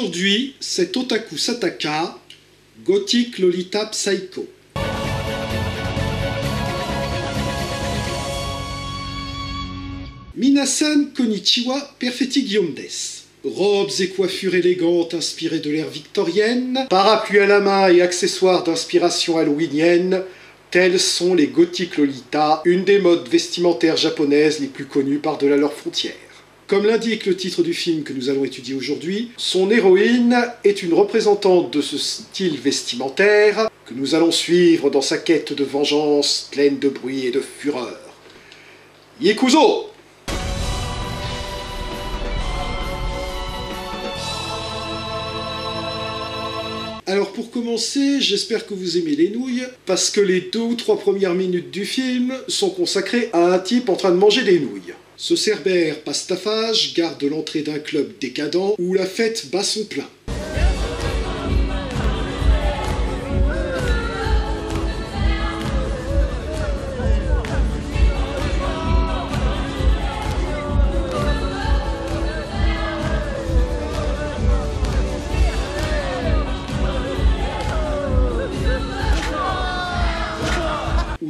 Aujourd'hui, c'est Otaku Sataka, Gothic Lolita Psycho. Minasan konnichiwa, perfetti Guillaume des. Robes et coiffures élégantes inspirées de l'ère victorienne, parapluies à la main et accessoires d'inspiration halloweenienne, tels sont les Gothic Lolita, une des modes vestimentaires japonaises les plus connues par-delà leurs frontières. Comme l'indique le titre du film que nous allons étudier aujourd'hui, son héroïne est une représentante de ce style vestimentaire que nous allons suivre dans sa quête de vengeance pleine de bruit et de fureur. Yekuzo! Alors pour commencer, j'espère que vous aimez les nouilles, parce que les 2 ou 3 premières minutes du film sont consacrées à un type en train de manger des nouilles. Ce cerbère pastafage garde l'entrée d'un club décadent où la fête bat son plein.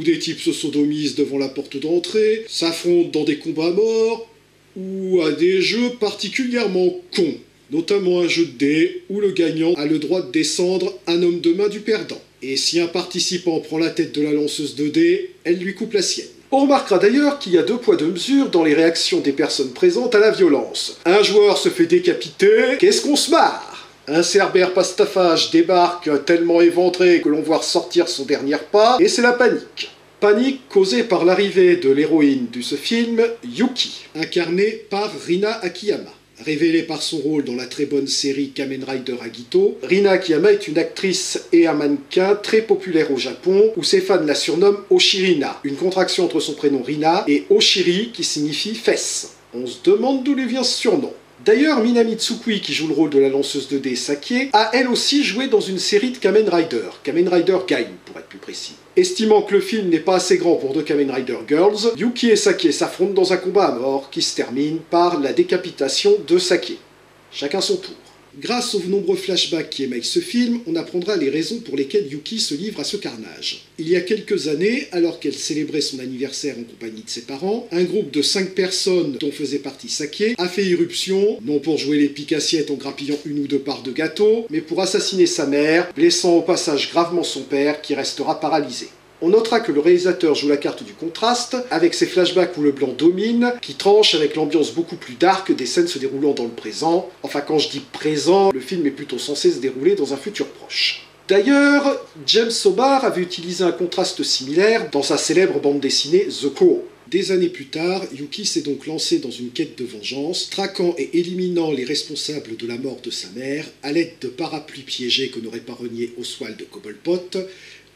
Des types se sodomisent devant la porte d'entrée, s'affrontent dans des combats à mort, ou à des jeux particulièrement cons, notamment un jeu de dés où le gagnant a le droit de descendre un homme de main du perdant. Et si un participant prend la tête de la lanceuse de dés, elle lui coupe la sienne. On remarquera d'ailleurs qu'il y a 2 poids 2 mesures dans les réactions des personnes présentes à la violence. Un joueur se fait décapiter, qu'est-ce qu'on se marre? Un cerbère pastafage débarque tellement éventré que l'on voit ressortir son dernier pas, et c'est la panique. Panique causée par l'arrivée de l'héroïne de ce film, Yuki, incarnée par Rina Akiyama. Révélée par son rôle dans la très bonne série Kamen Rider Agito, Rina Akiyama est une actrice et un mannequin très populaire au Japon, où ses fans la surnomment Oshirina, une contraction entre son prénom Rina et Oshiri qui signifie fesse. On se demande d'où lui vient ce surnom. D'ailleurs, Minami Tsukui, qui joue le rôle de la lanceuse de dés Sakie, a elle aussi joué dans une série de Kamen Rider Gaim pour être plus précis. Estimant que le film n'est pas assez grand pour 2 Kamen Rider Girls, Yuki et Sakie s'affrontent dans un combat à mort qui se termine par la décapitation de Sakie. Chacun son tour. Grâce aux nombreux flashbacks qui émaillent ce film, on apprendra les raisons pour lesquelles Yuki se livre à ce carnage. Il y a quelques années, alors qu'elle célébrait son anniversaire en compagnie de ses parents, un groupe de 5 personnes, dont faisait partie Sakie, a fait irruption, non pour jouer les piques-assiettes en grappillant 1 ou 2 parts de gâteau, mais pour assassiner sa mère, blessant au passage gravement son père, qui restera paralysé. On notera que le réalisateur joue la carte du contraste, avec ses flashbacks où le blanc domine, qui tranche avec l'ambiance beaucoup plus dark des scènes se déroulant dans le présent. Enfin, quand je dis présent, le film est plutôt censé se dérouler dans un futur proche. D'ailleurs, James Sobar avait utilisé un contraste similaire dans sa célèbre bande dessinée The Crow. Des années plus tard, Yuki s'est donc lancé dans une quête de vengeance, traquant et éliminant les responsables de la mort de sa mère à l'aide de parapluies piégés que n'aurait pas renié Oswald Cobblepot,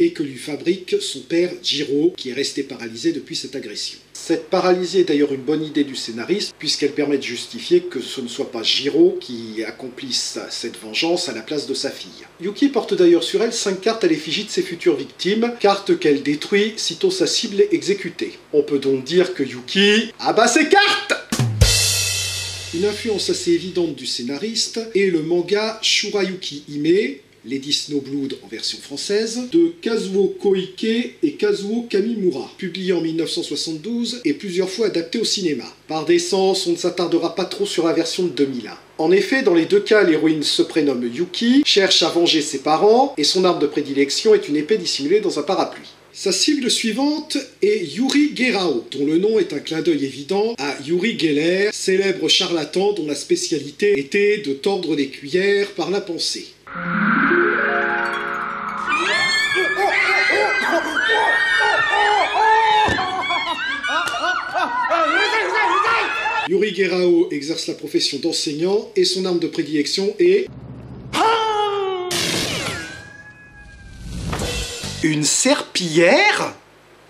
et que lui fabrique son père Jiro, qui est resté paralysé depuis cette agression. Cette paralysie est d'ailleurs une bonne idée du scénariste, puisqu'elle permet de justifier que ce ne soit pas Jiro qui accomplisse cette vengeance à la place de sa fille. Yuki porte d'ailleurs sur elle 5 cartes à l'effigie de ses futures victimes, cartes qu'elle détruit sitôt sa cible est exécutée. On peut donc dire que Yuki abat ses cartes! Une influence assez évidente du scénariste est le manga Shurayuki Hime, Lady Snowblood en version française, de Kazuo Koike et Kazuo Kamimura, publié en 1972 et plusieurs fois adapté au cinéma. Par décence, on ne s'attardera pas trop sur la version de 2001. En effet, dans les 2 cas, l'héroïne se prénomme Yuki, cherche à venger ses parents, et son arme de prédilection est une épée dissimulée dans un parapluie. Sa cible suivante est Yuri Gerao, dont le nom est un clin d'œil évident à Yuri Geller, célèbre charlatan dont la spécialité était de tordre des cuillères par la pensée. Yuri Gerao exerce la profession d'enseignant et son arme de prédilection est... Une serpillière ?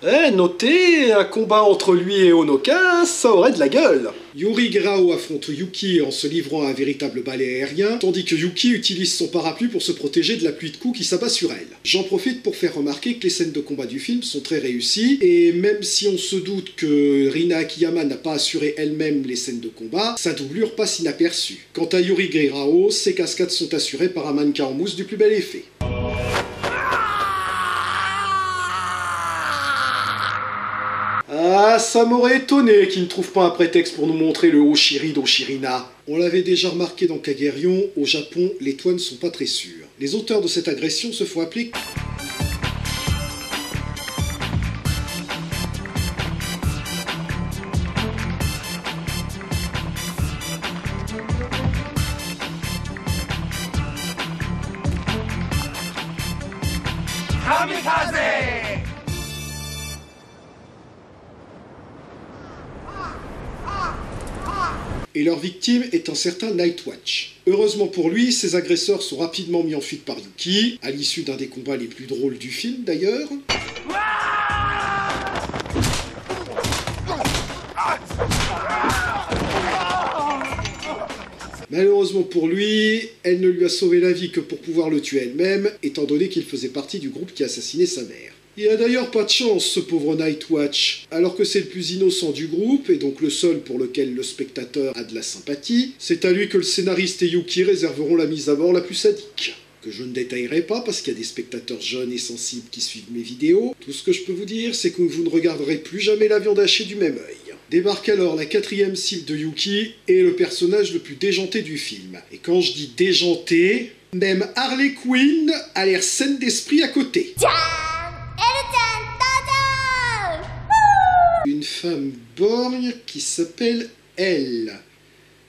Eh, notez, un combat entre lui et Honoka, ça aurait de la gueule. Yuri Grao affronte Yuki en se livrant à un véritable balai aérien, tandis que Yuki utilise son parapluie pour se protéger de la pluie de coups qui s'abat sur elle. J'en profite pour faire remarquer que les scènes de combat du film sont très réussies, et même si on se doute que Rina Akiyama n'a pas assuré elle-même les scènes de combat, sa doublure passe inaperçue. Quant à Yuri Grao, ses cascades sont assurées par un mannequin en mousse du plus bel effet. Ah, ça m'aurait étonné qu'il ne trouve pas un prétexte pour nous montrer le Oshiri d'Oshirina. On l'avait déjà remarqué dans Kagerion, au Japon, les toits ne sont pas très sûrs. Les auteurs de cette agression se font appeler... Et leur victime est un certain Nightwatch. Heureusement pour lui, ses agresseurs sont rapidement mis en fuite par Yuki, à l'issue d'un des combats les plus drôles du film d'ailleurs. Malheureusement pour lui, elle ne lui a sauvé la vie que pour pouvoir le tuer elle-même, étant donné qu'il faisait partie du groupe qui assassinait sa mère. Il a d'ailleurs pas de chance, ce pauvre Nightwatch. Alors que c'est le plus innocent du groupe, et donc le seul pour lequel le spectateur a de la sympathie, c'est à lui que le scénariste et Yuki réserveront la mise à mort la plus sadique. Que je ne détaillerai pas parce qu'il y a des spectateurs jeunes et sensibles qui suivent mes vidéos. Tout ce que je peux vous dire, c'est que vous ne regarderez plus jamais la viande hachée du même œil. Débarque alors la 4e cible de Yuki et le personnage le plus déjanté du film. Et quand je dis déjanté, même Harley Quinn a l'air saine d'esprit à côté. Une femme borgne qui s'appelle Elle.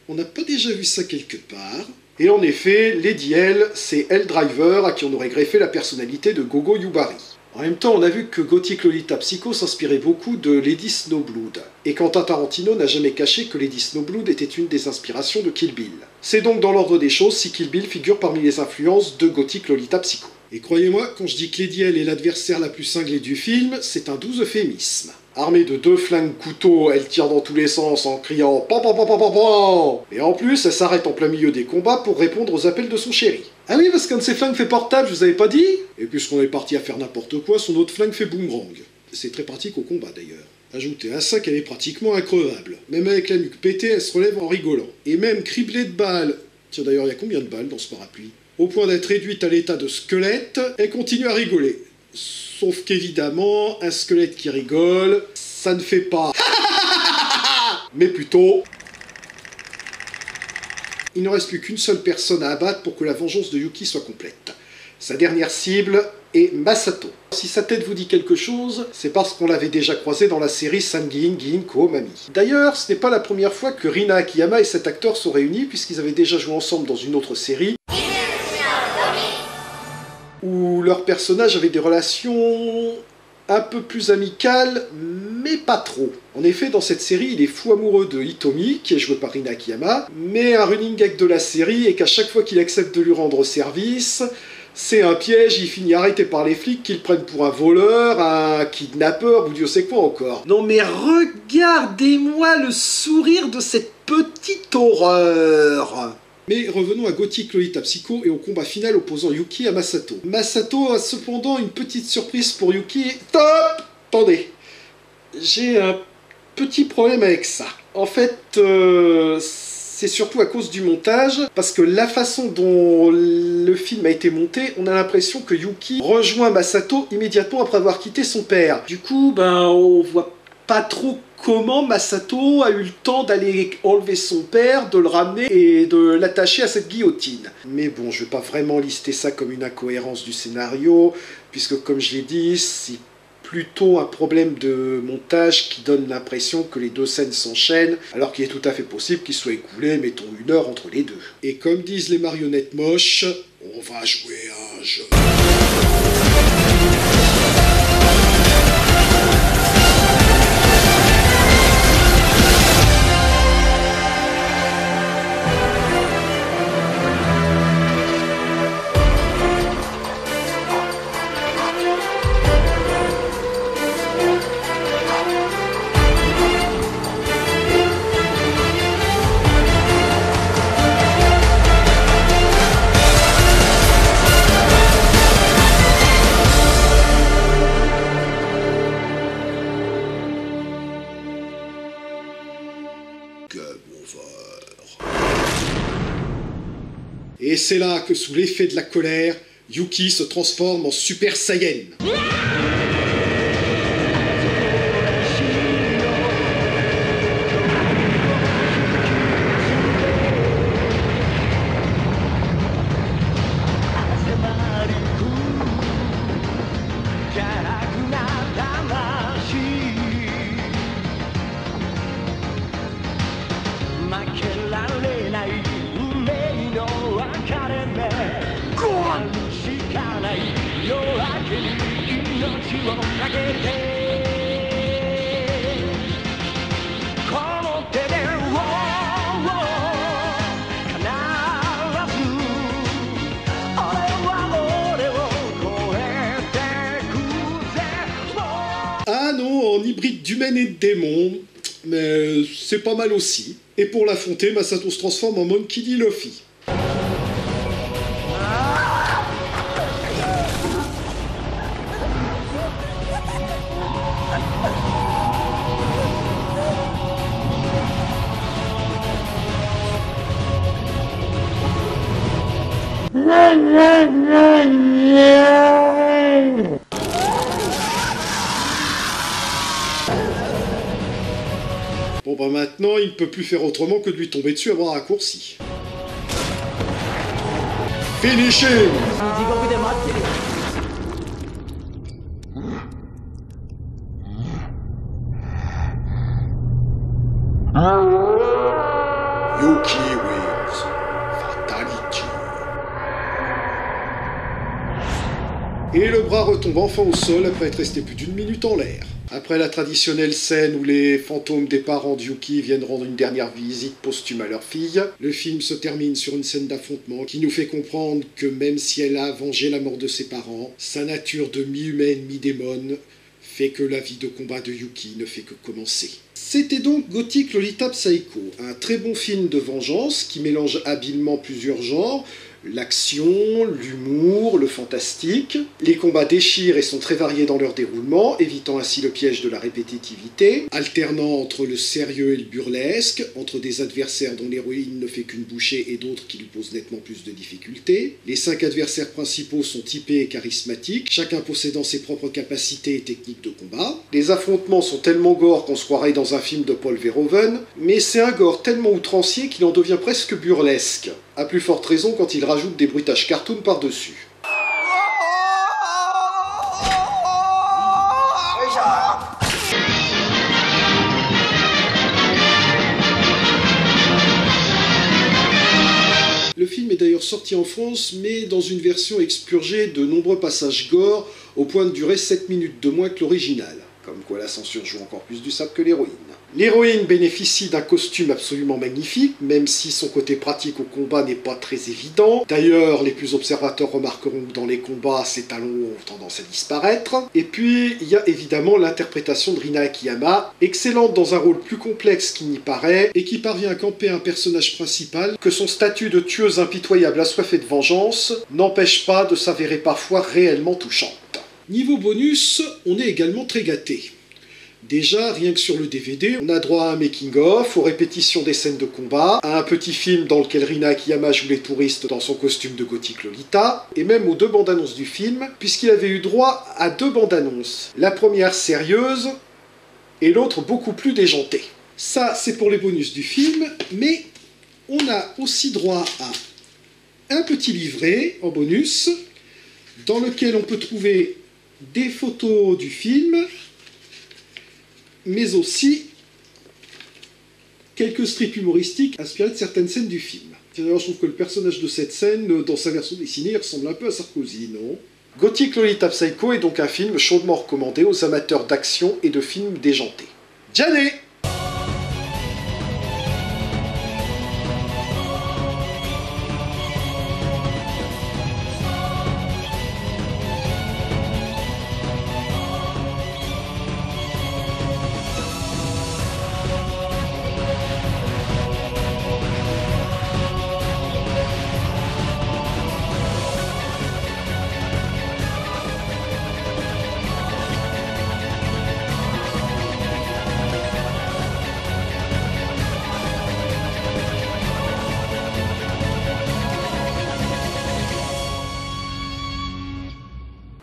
On n'a pas déjà vu ça quelque part? Et en effet, Lady L, c'est Elle Driver à qui on aurait greffé la personnalité de Gogo Yubari. En même temps, on a vu que Gothic Lolita Psycho s'inspirait beaucoup de Lady Snowblood. Et Quentin Tarantino n'a jamais caché que Lady Snowblood était une des inspirations de Kill Bill. C'est donc dans l'ordre des choses si Kill Bill figure parmi les influences de Gothic Lolita Psycho. Et croyez-moi, quand je dis que Lady L est l'adversaire la plus cinglée du film, c'est un doux euphémisme. Armée de 2 flingues couteaux, elle tire dans tous les sens en criant « Pan pan pan pan pan pan !» Et en plus, elle s'arrête en plein milieu des combats pour répondre aux appels de son chéri. Ah oui, parce qu'un de ses flingues fait portable, je vous avais pas dit? Et puisqu'on est parti à faire n'importe quoi, son autre flingue fait boomerang. C'est très pratique au combat d'ailleurs. Ajoutez à ça qu'elle est pratiquement increvable. Même avec la nuque pétée, elle se relève en rigolant. Et même criblée de balles... Tiens d'ailleurs, il y a combien de balles dans ce parapluie? Au point d'être réduite à l'état de squelette, elle continue à rigoler. Sauf qu'évidemment, un squelette qui rigole, ça ne fait pas... mais plutôt... Il ne reste plus qu'une seule personne à abattre pour que la vengeance de Yuki soit complète. Sa dernière cible est Masato. Si sa tête vous dit quelque chose, c'est parce qu'on l'avait déjà croisé dans la série Sangin Ginko Mami. D'ailleurs, ce n'est pas la première fois que Rina Akiyama et cet acteur sont réunis, puisqu'ils avaient déjà joué ensemble dans une autre série, où leurs personnages avaient des relations un peu plus amicales, mais pas trop. En effet, dans cette série, il est fou amoureux de Hitomi, qui est joué par Rina Akiyama, mais un running gag de la série est qu'à chaque fois qu'il accepte de lui rendre service, c'est un piège, il finit arrêté par les flics qui le prennent pour un voleur, un kidnappeur, ou Dieu sait quoi encore. Non mais regardez-moi le sourire de cette petite horreur! Mais revenons à Gothic Lolita Psycho et au combat final opposant Yuki à Masato. Masato a cependant une petite surprise pour Yuki. Stop! Attendez, j'ai un petit problème avec ça. En fait, c'est surtout à cause du montage, parce que la façon dont le film a été monté, on a l'impression que Yuki rejoint Masato immédiatement après avoir quitté son père. Du coup, on voit pas trop comment Masato a eu le temps d'aller enlever son père, de le ramener et de l'attacher à cette guillotine. Mais bon, je vais pas vraiment lister ça comme une incohérence du scénario, puisque comme je l'ai dit, c'est plutôt un problème de montage qui donne l'impression que les deux scènes s'enchaînent, alors qu'il est tout à fait possible qu'il soit écoulé, mettons, 1 heure entre les deux. Et comme disent les marionnettes moches, on va jouer à un jeu. Et c'est là que, sous l'effet de la colère, Yuki se transforme en Super Saiyan. Ah non, en hybride d'humain et de démon, mais c'est pas mal aussi. Et pour l'affronter, Masato se transforme en Monkey D. Luffy. Bon bah maintenant, il ne peut plus faire autrement que de lui tomber dessus à bras raccourcis. Finish him! Yuki wins. Fatality. Et le bras retombe enfin au sol après être resté plus d'1 minute en l'air. Après la traditionnelle scène où les fantômes des parents de Yuki viennent rendre une dernière visite posthume à leur fille, le film se termine sur une scène d'affrontement qui nous fait comprendre que même si elle a vengé la mort de ses parents, sa nature de mi-humaine, mi-démon fait que la vie de combat de Yuki ne fait que commencer. C'était donc Gothic Lolita Psycho, un très bon film de vengeance qui mélange habilement plusieurs genres, l'action, l'humour, le fantastique. Les combats déchirent et sont très variés dans leur déroulement, évitant ainsi le piège de la répétitivité, alternant entre le sérieux et le burlesque, entre des adversaires dont l'héroïne ne fait qu'une bouchée et d'autres qui lui posent nettement plus de difficultés. Les 5 adversaires principaux sont typés et charismatiques, chacun possédant ses propres capacités et techniques de combat. Les affrontements sont tellement gore qu'on se croirait dans un film de Paul Verhoeven, mais c'est un gore tellement outrancier qu'il en devient presque burlesque. À plus forte raison quand il rajoute des bruitages cartoon par-dessus. Le film est d'ailleurs sorti en France, mais dans une version expurgée de nombreux passages gore, au point de durer 7 minutes de moins que l'original. Comme quoi la censure joue encore plus du sable que l'héroïne. L'héroïne bénéficie d'un costume absolument magnifique, même si son côté pratique au combat n'est pas très évident. D'ailleurs, les plus observateurs remarqueront que dans les combats, ses talons ont tendance à disparaître. Et puis, il y a évidemment l'interprétation de Rina Akiyama, excellente dans un rôle plus complexe qu'il n'y paraît, et qui parvient à camper un personnage principal que son statut de tueuse impitoyable assoiffée de vengeance n'empêche pas de s'avérer parfois réellement touchante. Niveau bonus, on est également très gâté. Déjà, rien que sur le DVD, on a droit à un making-of, aux répétitions des scènes de combat, à un petit film dans lequel Rina Akiyama joue les touristes dans son costume de Gothic Lolita, et même aux 2 bandes-annonces du film, puisqu'il avait eu droit à 2 bandes-annonces. La première sérieuse, et l'autre beaucoup plus déjantée. Ça, c'est pour les bonus du film, mais on a aussi droit à un petit livret en bonus, dans lequel on peut trouver des photos du film, mais aussi quelques strips humoristiques inspirés de certaines scènes du film. D'ailleurs, je trouve que le personnage de cette scène, dans sa version dessinée, ressemble un peu à Sarkozy, non? Gothic Lolita Psycho est donc un film chaudement recommandé aux amateurs d'action et de films déjantés. Jané!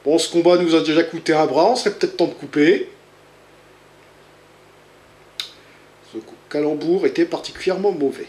Bon, ce combat nous a déjà coûté un bras, on serait peut-être temps de couper. Ce calembour était particulièrement mauvais.